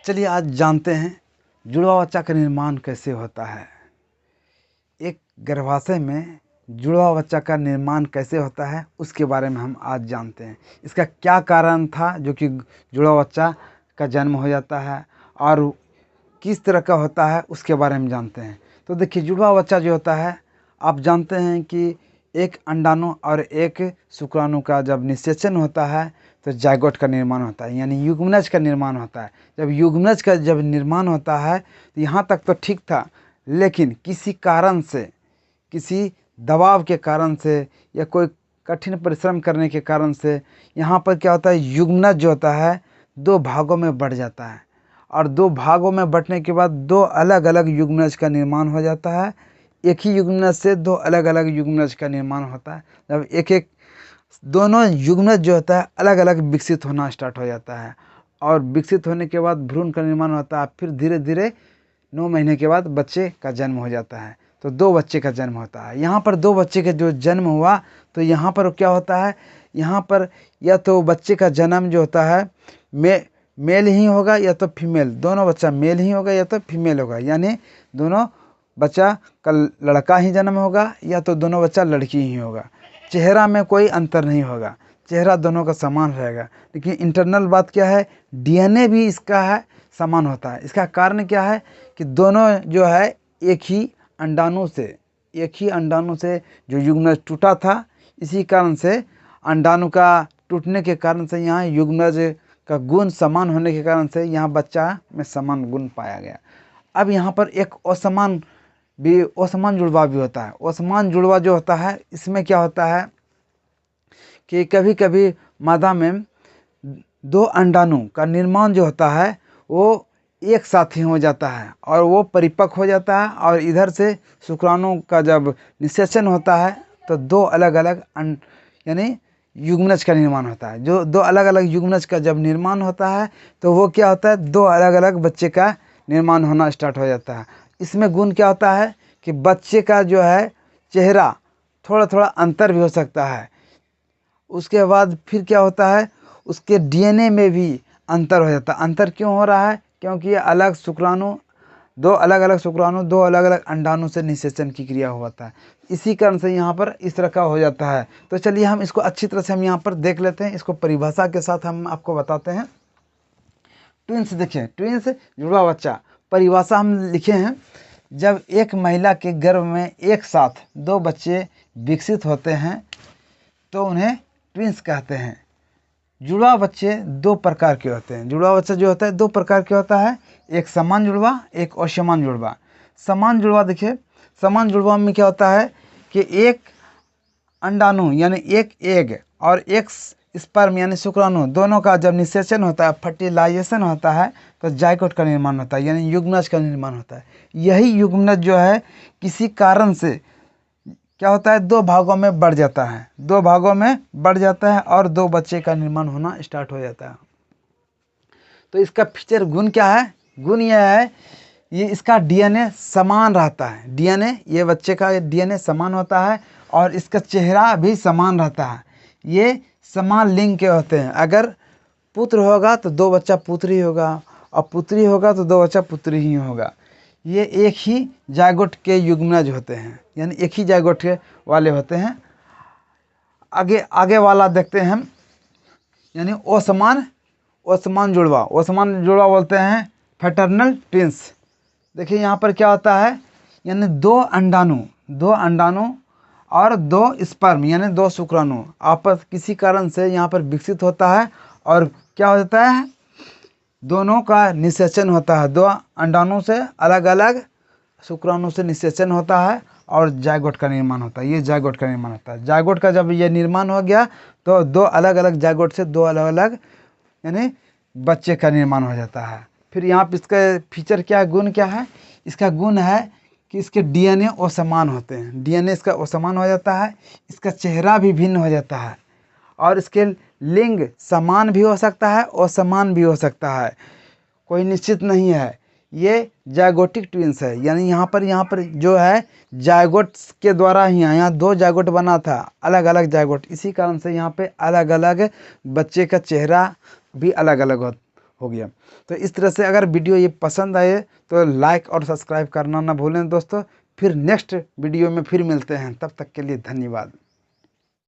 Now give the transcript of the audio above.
चलिए आज जानते हैं जुड़वा बच्चा का निर्माण कैसे होता है। एक गर्भाशय में जुड़वा बच्चा का निर्माण कैसे होता है उसके बारे में हम आज जानते हैं। इसका क्या कारण था जो कि जुड़वा बच्चा का जन्म हो जाता है और किस तरह का होता है उसके बारे में जानते हैं। तो देखिए, जुड़वा बच्चा जो होता है, आप जानते हैं कि एक अंडाणु और एक शुक्राणु का जब निषेचन होता है तो जायगोट का निर्माण होता है, यानी युग्मनज का निर्माण होता है। जब युग्मनज का जब निर्माण होता है तो यहाँ तक तो ठीक था, लेकिन किसी कारण से, किसी दबाव के कारण से या कोई कठिन परिश्रम करने के कारण से यहाँ पर क्या होता है, युग्मनज जो होता है दो भागों में बढ़ जाता है और दो भागों में बंटने के बाद दो अलग अलग युग्मनज का निर्माण हो जाता है। एक ही युग्मनज से दो अलग अलग युग्मनज का निर्माण होता है। जब एक एक दोनों युग्मनज जो होता है अलग अलग विकसित होना स्टार्ट हो जाता है और विकसित होने के बाद भ्रूण का निर्माण होता है। फिर धीरे धीरे 9 महीने के बाद बच्चे का जन्म हो जाता है, तो 2 बच्चे का जन्म होता है। यहाँ पर 2 बच्चे का जो जन्म हुआ तो यहाँ पर क्या होता है, यहाँ पर या तो बच्चे का जन्म जो होता है मेल ही होगा या तो फीमेल, दोनों बच्चा मेल ही होगा या तो फीमेल होगा, यानी दोनों बच्चा का लड़का ही जन्म होगा या तो दोनों बच्चा लड़की ही होगा। चेहरा में कोई अंतर नहीं होगा, चेहरा दोनों का समान रहेगा। लेकिन इंटरनल बात क्या है, डीएनए भी इसका है समान होता है। इसका कारण क्या है कि दोनों जो है एक ही अंडाणु से जो युग्मनज टूटा था, इसी कारण से अंडाणु का टूटने के कारण से यहाँ युग्मनज का गुण समान होने के कारण से यहाँ बच्चा में समान गुण पाया गया। अब यहाँ पर एक असमान जुड़वा भी होता है। असमान जुड़वा जो होता है, इसमें क्या होता है कि कभी कभी मादा में 2 अंडाणु का निर्माण जो होता है वो एक साथ ही हो जाता है और वो परिपक्व हो जाता है, और इधर से शुक्राणु का जब निषेचन होता है तो 2 अलग अलग यानी युग्मनज का निर्माण होता है। जो 2 अलग अलग युग्मनज का जब निर्माण होता है तो वो क्या होता है, 2 अलग अलग बच्चे का निर्माण होना स्टार्ट हो जाता है। इसमें गुण क्या होता है कि बच्चे का जो है चेहरा थोड़ा थोड़ा अंतर भी हो सकता है। उसके बाद फिर क्या होता है, उसके डीएनए में भी अंतर हो जाता है। अंतर क्यों हो रहा है, क्योंकि अलग शुक्राणु, 2 अलग अलग शुक्राणु 2 अलग अलग अंडाणु से निषेचन की क्रिया होता है। इसी कारण से यहाँ पर इस तरह का हो जाता है। तो चलिए हम इसको अच्छी तरह से हम यहाँ पर देख लेते हैं। इसको परिभाषा के साथ हम आपको बताते हैं। ट्विंस देखिए, ट्विंस जुड़वा बच्चा परिभाषा हम लिखे हैं, जब एक महिला के गर्भ में एक साथ 2 बच्चे विकसित होते हैं तो उन्हें ट्विंस कहते हैं। जुड़वा बच्चे 2 प्रकार के होते हैं। जुड़वा बच्चा जो होता है 2 प्रकार के होता है, एक समान जुड़वा, एक असमान जुड़वा। समान जुड़वा देखिए, समान जुड़वा में क्या होता है कि एक अंडाणु यानी एक एग और एक स्पर्म यानी शुक्राणु, दोनों का जब निषेचन होता है, फर्टिलाइजेशन होता है, तो जायगोट का निर्माण होता है, यानी युग्मनज का निर्माण होता है। यही युग्मनज जो है किसी कारण से क्या होता है, 2 भागों में बढ़ जाता है, 2 भागों में बढ़ जाता है और 2 बच्चे का निर्माण होना स्टार्ट हो जाता है। तो इसका फीचर गुण क्या है, गुण यह है ये इसका डीएनए समान रहता है। डीएनए, ये बच्चे का डीएनए समान होता है और इसका चेहरा भी समान रहता है। ये समान लिंग के होते हैं। अगर पुत्र होगा तो 2 बच्चा पुत्र ही होगा और पुत्री होगा तो 2 बच्चा पुत्री ही होगा। ये एक ही जायगोट के युग्मनज होते हैं, यानी एक ही जायगोट के वाले होते हैं। आगे वाला देखते हैं हम, यानी असमान जुड़वा बोलते हैं फैटर्नल ट्विंस। देखिए यहाँ पर क्या होता है, यानी 2 अंडाणु और 2 स्पर्म यानी 2 शुक्राणु आपस किसी कारण से यहाँ पर विकसित होता है और क्या हो जाता है, दोनों का निषेचन होता है। 2 अंडाणु से अलग अलग शुक्राणु से निषेचन होता है और जायगोट का निर्माण होता है। ये जायगोट का निर्माण होता है। जायगोट का जब ये निर्माण हो गया तो 2 अलग अलग जायगोट से 2 अलग अलग यानी बच्चे का निर्माण हो जाता है। फिर यहाँ पर इसका फीचर क्या है, गुण क्या है, इसका गुण है कि इसके डीएनए असमान होते हैं। डीएनए इसका असमान हो जाता है, इसका चेहरा भी भिन्न हो जाता है और इसके लिंग समान भी हो सकता है असमान भी हो सकता है, कोई निश्चित नहीं है। ये जायगोटिक ट्विंस है, यानी यहाँ पर जो है जायगोट के द्वारा ही यहाँ 2 जायगोट बना था, अलग अलग जायगोट, इसी कारण से यहाँ पे अलग अलग बच्चे का चेहरा भी अलग अलग हो गया। तो इस तरह से अगर वीडियो ये पसंद आए तो लाइक और सब्सक्राइब करना ना भूलें दोस्तों। फिर नेक्स्ट वीडियो में फिर मिलते हैं, तब तक के लिए धन्यवाद।